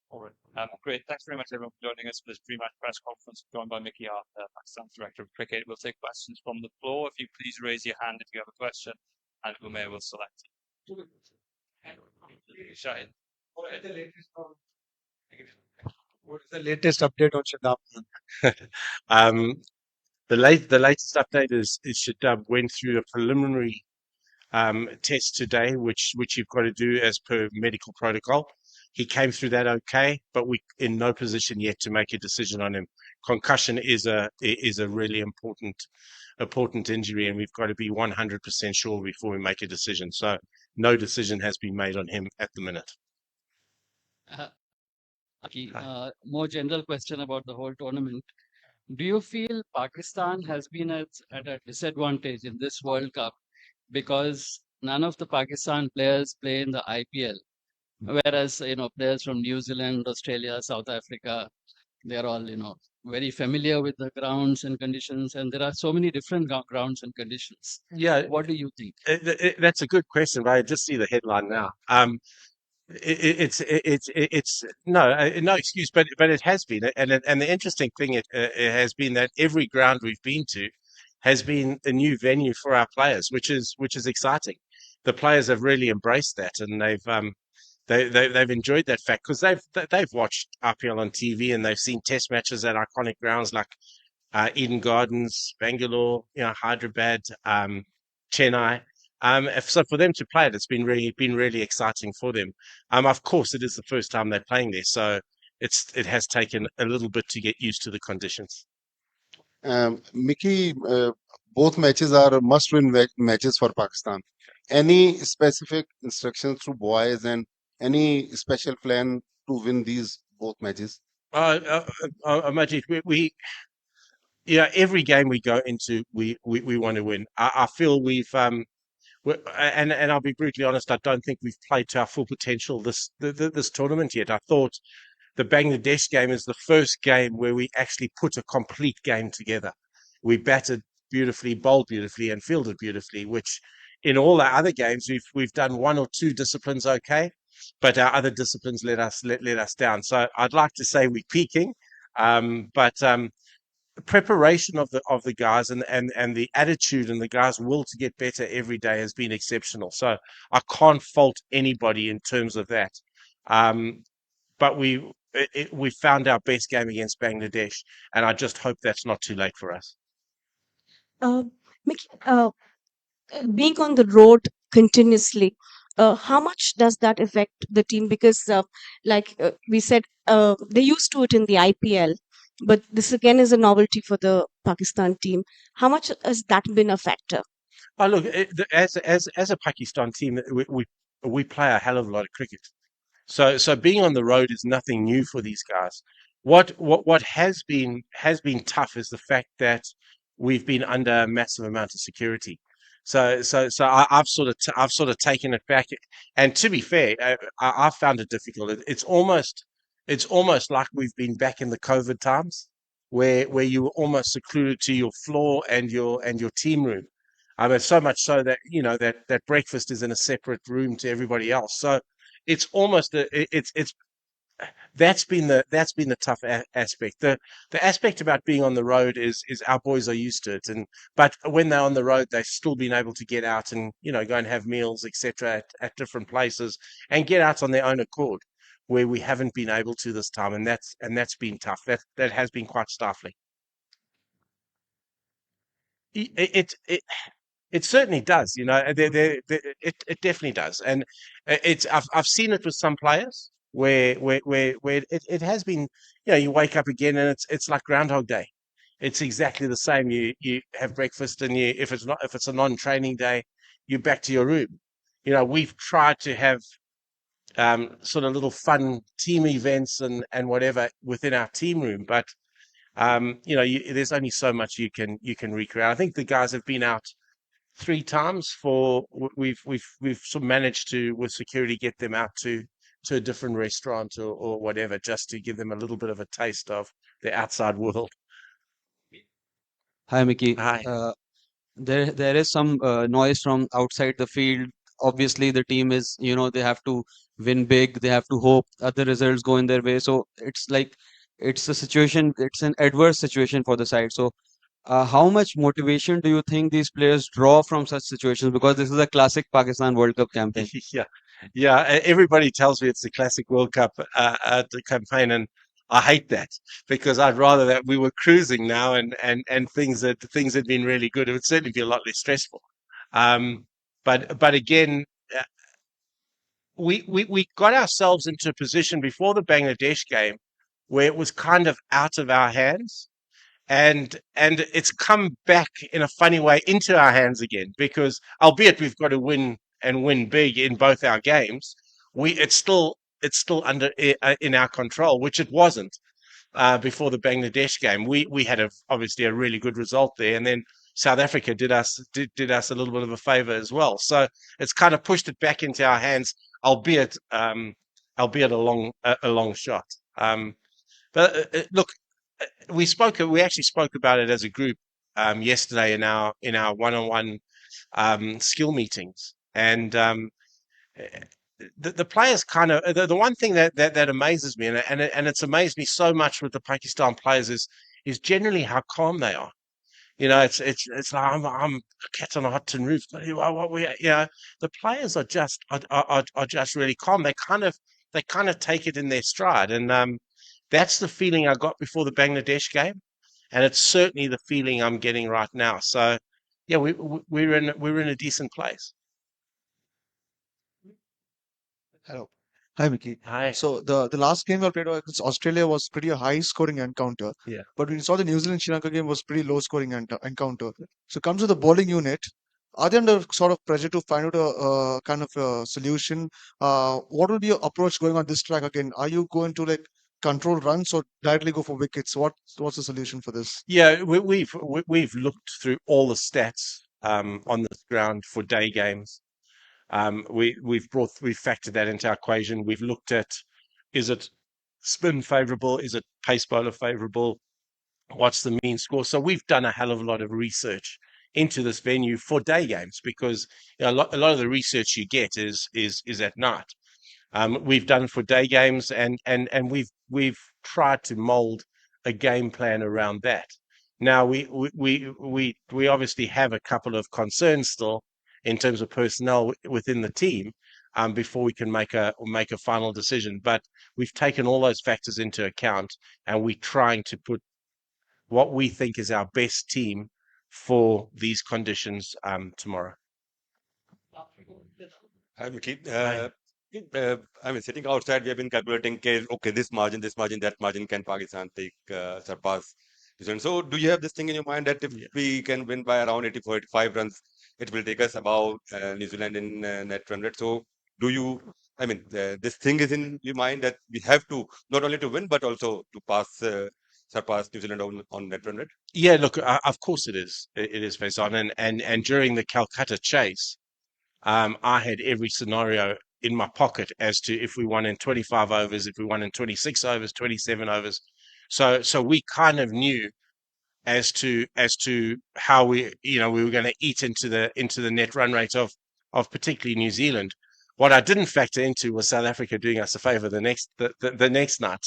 All right. Great. Thanks very much, everyone, for joining us for this pre-match press conference, joined by Mickey Hart, Pakistan's Director of Cricket. We'll take questions from the floor. If you please raise your hand if you have a question, and Umair will select it. Shahid. What is the latest update on Shadab? Um, the latest update is Shadab went through a preliminary test today, which you've got to do as per medical protocol. He came through that okay, but we in no position yet to make a decision on him. Concussion is a really important injury, and we've got to be 100% sure before we make a decision. So no decision has been made on him at the minute. More general question about the whole tournament. Do you feel Pakistan has been at a disadvantage in this World Cup because none of the Pakistan players play in the IPL, whereas players from New Zealand, Australia, South Africa, they are all very familiar with the grounds and conditions, and there are so many different grounds and conditions. Yeah, What do you think? that's a good question, but I just see the headline now. It's no excuse, but it has been, and the interesting thing it has been that every ground we've been to has been a new venue for our players, which is exciting. The players have really embraced that, and they've enjoyed that fact because they've watched IPL on TV and they've seen test matches at iconic grounds like Eden Gardens, Bangalore, Hyderabad, Chennai. So for them to play it, it's been really exciting for them. Of course, it is the first time they're playing there, so it has taken a little bit to get used to the conditions. Mickey, both matches are must-win matches for Pakistan. Any specific instructions to boys and any special plan to win these both matches? Majid, every game we go into, we want to win. I feel and I'll be brutally honest, I don't think we've played to our full potential this tournament yet. I thought the Bangladesh game is the first game where we actually put a complete game together. We batted beautifully, bowled beautifully, and fielded beautifully, which in all our other games we've done one or two disciplines okay, but our other disciplines let us down. So I'd like to say we're peaking, but the preparation of the guys and the attitude and the guys' will to get better every day has been exceptional. So I can't fault anybody in terms of that. But we found our best game against Bangladesh, and I just hope that's not too late for us. Mickey, being on the road continuously, how much does that affect the team? Because, like we said, they used to it in the IPL, but this again is a novelty for the Pakistan team. How much has that been a factor? Oh, look, as a Pakistan team, we play a hell of a lot of cricket. So being on the road is nothing new for these guys. What has been tough is the fact that we've been under a massive amount of security. So I've sort of taken it back. And to be fair, I found it difficult. It's almost like we've been back in the COVID times, where you were almost secluded to your floor and your team room. It's so much so that that breakfast is in a separate room to everybody else. So it's almost that's been the tough aspect. The aspect about being on the road is our boys are used to it, but when they're on the road, they've still been able to get out and go and have meals, etc. At different places and get out on their own accord, where we haven't been able to this time, and that's been tough. That has been quite stifling. It certainly does, it definitely does, and I've seen it with some players where it has been, you wake up again and it's like Groundhog Day. It's exactly the same. You have breakfast and if it's a non-training day, you're back to your room. We've tried to have sort of little fun team events and whatever within our team room, but there's only so much you can recreate. I think the guys have been out 3 times for we've sort of managed to with security get them out to a different restaurant or whatever, just to give them a little bit of a taste of the outside world. Hi, Mickey. Hi. There is some noise from outside the field. Obviously, the team is, they have to win big. They have to hope other results go in their way. So it's like it's a situation. It's an adverse situation for the side. So how much motivation do you think these players draw from such situations? Because this is a classic Pakistan World Cup campaign. Yeah, yeah. Everybody tells me it's the classic World Cup the campaign, and I hate that because I'd rather that we were cruising now and things had been really good. It would certainly be a lot less stressful. Um, but again, uh, we got ourselves into a position before the Bangladesh game where it was kind of out of our hands, and it's come back in a funny way into our hands again because albeit we've got to win and win big in both our games, we it's still under in our control, which it wasn't before the Bangladesh game. We had obviously a really good result there, and then South Africa did us a little bit of a favor as well. So it's kind of pushed it back into our hands, albeit albeit a long shot. Look, we actually spoke about it as a group yesterday in our one-on-one skill meetings, and the players kind of the one thing that amazes me, and it's amazed me so much with the Pakistan players is generally how calm they are. It's like I'm a cat on a hot tin roof. What we the players are just are just really calm. They kind of take it in their stride, and that's the feeling I got before the Bangladesh game, and it's certainly the feeling I'm getting right now. So, yeah, we're in a decent place. Hello. Hi, Mickey. Hi. So the last game we played against Australia was pretty a high scoring encounter. Yeah. But when you saw the New Zealand Sri Lanka game was pretty low scoring encounter. So it comes to the bowling unit. Are they under sort of pressure to find out a kind of a solution? What will be your approach going on this track again? Are you going to like control runs or directly go for wickets? What's the solution for this? Yeah, we've looked through all the stats on this ground for day games. We've factored that into our equation. We've looked at, is it spin favorable? Is it pace bowler favorable? What's the mean score? So we've done a hell of a lot of research into this venue for day games because a lot of the research you get is at night. We've done for day games, and we've tried to mold a game plan around that. Now we obviously have a couple of concerns still in terms of personnel within the team before we can make a final decision. But we've taken all those factors into account, and we're trying to put what we think is our best team for these conditions tomorrow. Hi, Mickey. Hi. I mean, sitting outside, we have been calculating, okay, this margin, that margin, can Pakistan take surpass this one? So, do you have this thing in your mind that if Yeah. we can win by around 84, 85 runs, it will take us about New Zealand in net run rate? So, do you, I mean, this thing is in your mind that we have to not only to win but also to surpass New Zealand on net run rate? Yeah, look, of course it is. It is Faison, and during the Calcutta chase, I had every scenario in my pocket as to if we won in 25 overs, if we won in 26 overs, 27 overs. So we kind of knew as to how we were going to eat into the net run rate of particularly New Zealand. What I didn't factor into was South Africa doing us a favor the next night.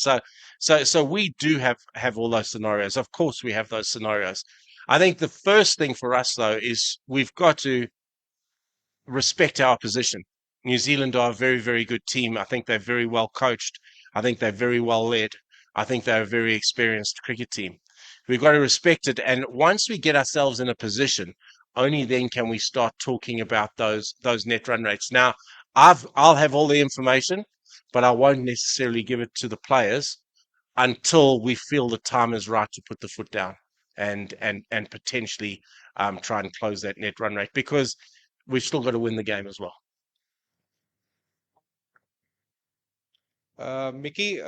So we do have all those scenarios. Of course, we have those scenarios. I think the first thing for us though is we've got to respect our opposition. New Zealand are a very, very good team. I think they're very well coached. I think they're very well led. I think they're a very experienced cricket team. We've got to respect it. And once we get ourselves in a position, only then can we start talking about those net run rates. Now, I'll have all the information, but I won't necessarily give it to the players until we feel the time is right to put the foot down and potentially try and close that net run rate because we've still got to win the game as well. Mickey,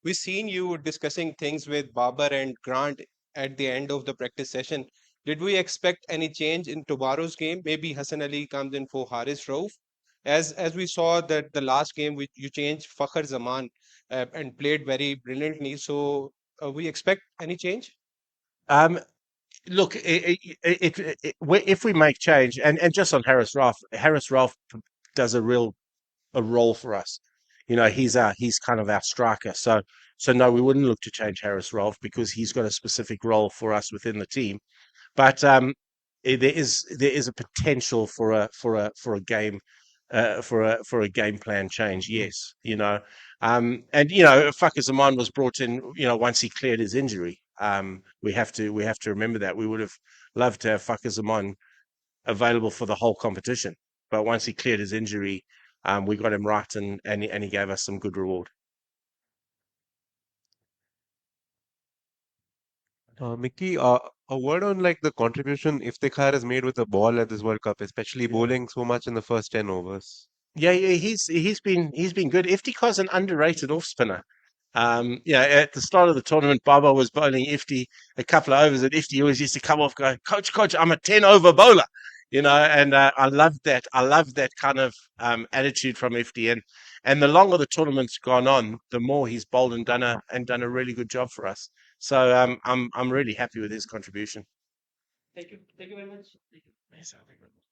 we've seen you discussing things with Babar and Grant at the end of the practice session. Did we expect any change in tomorrow's game? Maybe Hassan Ali comes in for Haris Rauf. As we saw that the last game which you changed Fakhar Zaman and played very brilliantly. So we expect any change? Um, Look, if we make change, and just on Harris Ralph does a role for us. You know, he's kind of our striker. So no, we wouldn't look to change Harris Ralph because he's got a specific role for us within the team. But there is a potential for a game for a game plan change. Yes, you know, and you know, Fakir Zaman was brought in. You know, once he cleared his injury. We have to remember that we would have loved to have Fakir Zaman available for the whole competition, but once he cleared his injury, we got him right, and he gave us some good reward. Mickey, a word on like the contribution Iftikhar has made with the ball at this World Cup, especially bowling so much in the first 10 overs. Yeah, he's been good. Iftikhar's an underrated off spinner. Yeah, at the start of the tournament, Baba was bowling Ifti a couple of overs, and Ifti always used to come off going, Coach, I'm a 10-over bowler, you know, and I love that. I love that kind of attitude from Ifti, and the longer the tournament's gone on, the more he's bowled and done a really good job for us. So I'm really happy with his contribution. Thank you. Thank you very much. Thank you.